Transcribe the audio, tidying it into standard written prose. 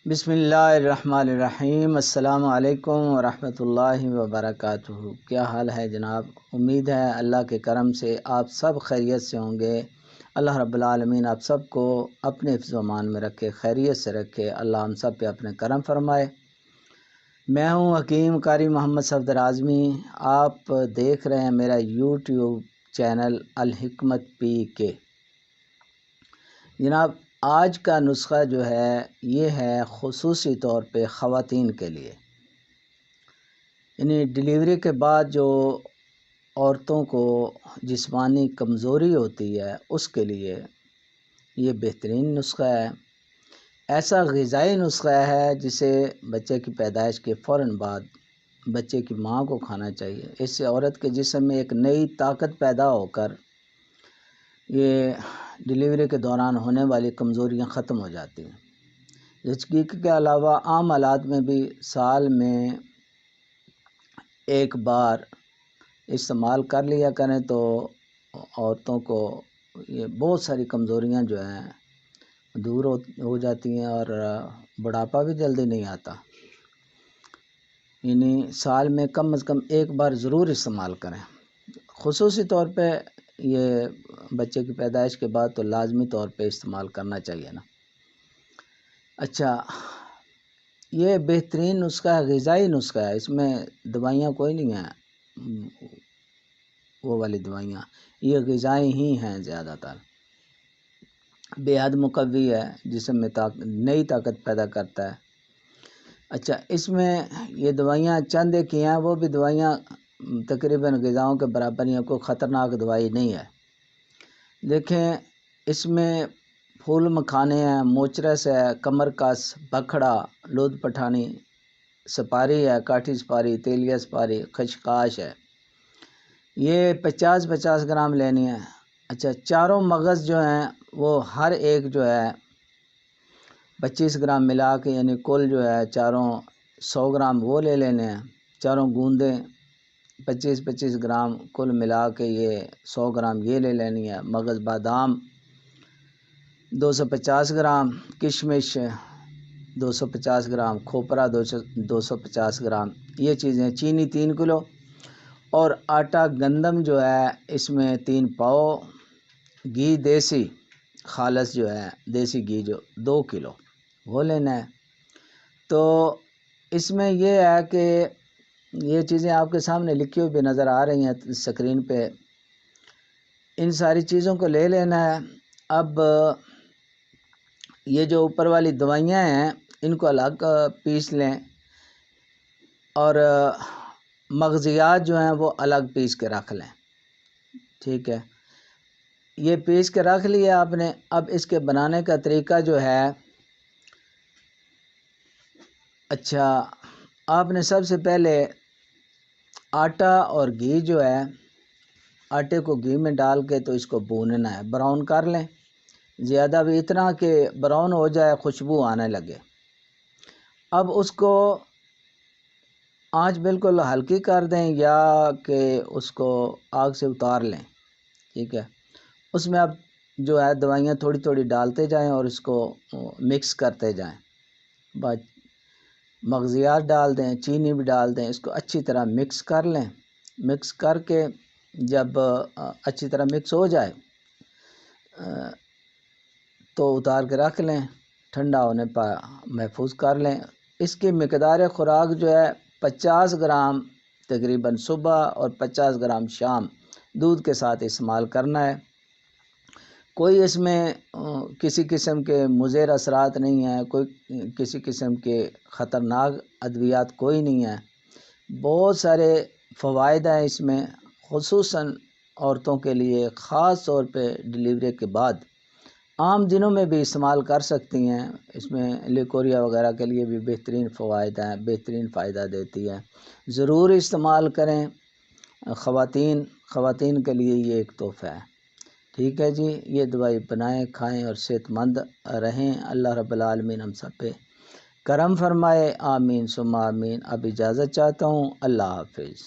بسم اللہ الرحمن الرحیم۔ السلام علیکم ورحمۃ اللہ وبرکاتہ۔ کیا حال ہے جناب؟ امید ہے اللہ کے کرم سے آپ سب خیریت سے ہوں گے۔ اللہ رب العالمین آپ سب کو اپنے حفظ و امان میں رکھے، خیریت سے رکھے۔ اللہ ہم سب پہ اپنے کرم فرمائے۔ میں ہوں حکیم قاری محمد صفدر اعظمی۔ آپ دیکھ رہے ہیں میرا یوٹیوب چینل الحکمت پی کے۔ جناب آج کا نسخہ جو ہے یہ ہے خصوصی طور پہ خواتین کے لیے، یعنی ڈلیوری کے بعد جو عورتوں کو جسمانی کمزوری ہوتی ہے اس کے لیے یہ بہترین نسخہ ہے۔ ایسا غذائی نسخہ ہے جسے بچے کی پیدائش کے فوراً بعد بچے کی ماں کو کھانا چاہیے۔ اس سے عورت کے جسم میں ایک نئی طاقت پیدا ہو کر یہ ڈلیوری کے دوران ہونے والی کمزوریاں ختم ہو جاتی ہیں۔ زچگی کے علاوہ عام حالات میں بھی سال میں ایک بار استعمال کر لیا کریں تو عورتوں کو یہ بہت ساری کمزوریاں جو ہیں دور ہو جاتی ہیں اور بڑھاپا بھی جلدی نہیں آتا۔ یعنی سال میں کم از کم ایک بار ضرور استعمال کریں۔ خصوصی طور پہ یہ بچے کی پیدائش کے بعد تو لازمی طور پہ استعمال کرنا چاہیے نا۔ اچھا، یہ بہترین نسخہ ہے، غذائی نسخہ ہے، اس میں دوائیاں کوئی نہیں ہیں، وہ والی دوائیاں، یہ غذائی ہی ہیں زیادہ تر۔ بے حد مقوی ہے، جسم میں نئی طاقت پیدا کرتا ہے۔ اچھا، اس میں یہ دوائیاں چند ایک ہی ہیں، وہ بھی دوائیاں تقریباً غذاؤں کے برابر ہیں، کوئی خطرناک دوائی نہیں ہے۔ دیکھیں اس میں پھول مکھانے ہیں، موچرس ہے، کمر کس، بکھڑا، لود پٹھانی، سپاری ہے، کاٹھی سپاری، تیلیہ سپاری، خشخاش ہے، یہ 50-50 گرام لینی ہے۔ اچھا، چاروں مغز جو ہیں وہ ہر ایک جو ہے 25 گرام ملا کے، یعنی کل جو ہے چاروں 100 گرام وہ لے لینے ہیں۔ چاروں گوندیں 25-25 گرام کل ملا کے یہ 100 گرام یہ لے لینی ہے۔ مغز بادام 250 گرام، کشمش 250 گرام، کھوپرا 250 گرام، یہ چیزیں۔ چینی 3 کلو اور آٹا گندم جو ہے اس میں 3 پاؤ، گھی دیسی خالص جو ہے دیسی گھی جو 2 کلو وہ لینا ہے۔ تو اس میں یہ ہے کہ یہ چیزیں آپ کے سامنے لکھی ہوئی بھی نظر آ رہی ہیں اسکرین پہ، ان ساری چیزوں کو لے لینا ہے۔ اب یہ جو اوپر والی دوائیاں ہیں ان کو الگ پیس لیں اور مغزیات جو ہیں وہ الگ پیس کے رکھ لیں، ٹھیک ہے؟ یہ پیس کے رکھ لیا آپ نے۔ اب اس کے بنانے کا طریقہ جو ہے، اچھا آپ نے سب سے پہلے آٹا اور گھی جو ہے، آٹے کو گھی میں ڈال کے تو اس کو بھوننا ہے، براؤن کر لیں، زیادہ بھی اتنا کہ براؤن ہو جائے، خوشبو آنے لگے۔ اب اس کو آنچ بالکل ہلکی کر دیں یا کہ اس کو آگ سے اتار لیں، ٹھیک ہے؟ اس میں اب جو ہے دوائیاں تھوڑی تھوڑی ڈالتے جائیں اور اس کو مکس کرتے جائیں۔ بعد مغزیات ڈال دیں، چینی بھی ڈال دیں، اس کو اچھی طرح مکس کر لیں۔ مکس کر کے جب اچھی طرح مکس ہو جائے تو اتار کے رکھ لیں، ٹھنڈا ہونے پر محفوظ کر لیں۔ اس کی مقدار خوراک جو ہے 50 گرام تقریباً صبح اور 50 گرام شام دودھ کے ساتھ استعمال کرنا ہے۔ کوئی اس میں کسی قسم کے مضر اثرات نہیں ہیں، کوئی کسی قسم کے خطرناک ادویات کوئی نہیں ہیں، بہت سارے فوائد ہیں اس میں، خصوصاً عورتوں کے لیے، خاص طور پہ ڈلیوری کے بعد۔ عام دنوں میں بھی استعمال کر سکتی ہیں، اس میں لیکوریا وغیرہ کے لیے بھی بہترین فوائد ہیں، بہترین فائدہ دیتی ہے، ضرور استعمال کریں۔ خواتین کے لیے یہ ایک تحفہ ہے، ٹھیک ہے جی؟ یہ دوائی بنائیں، کھائیں اور صحت مند رہیں۔ اللہ رب العالمین ہم سب پہ کرم فرمائے، آمین ثم آمین۔ اب اجازت چاہتا ہوں، اللہ حافظ۔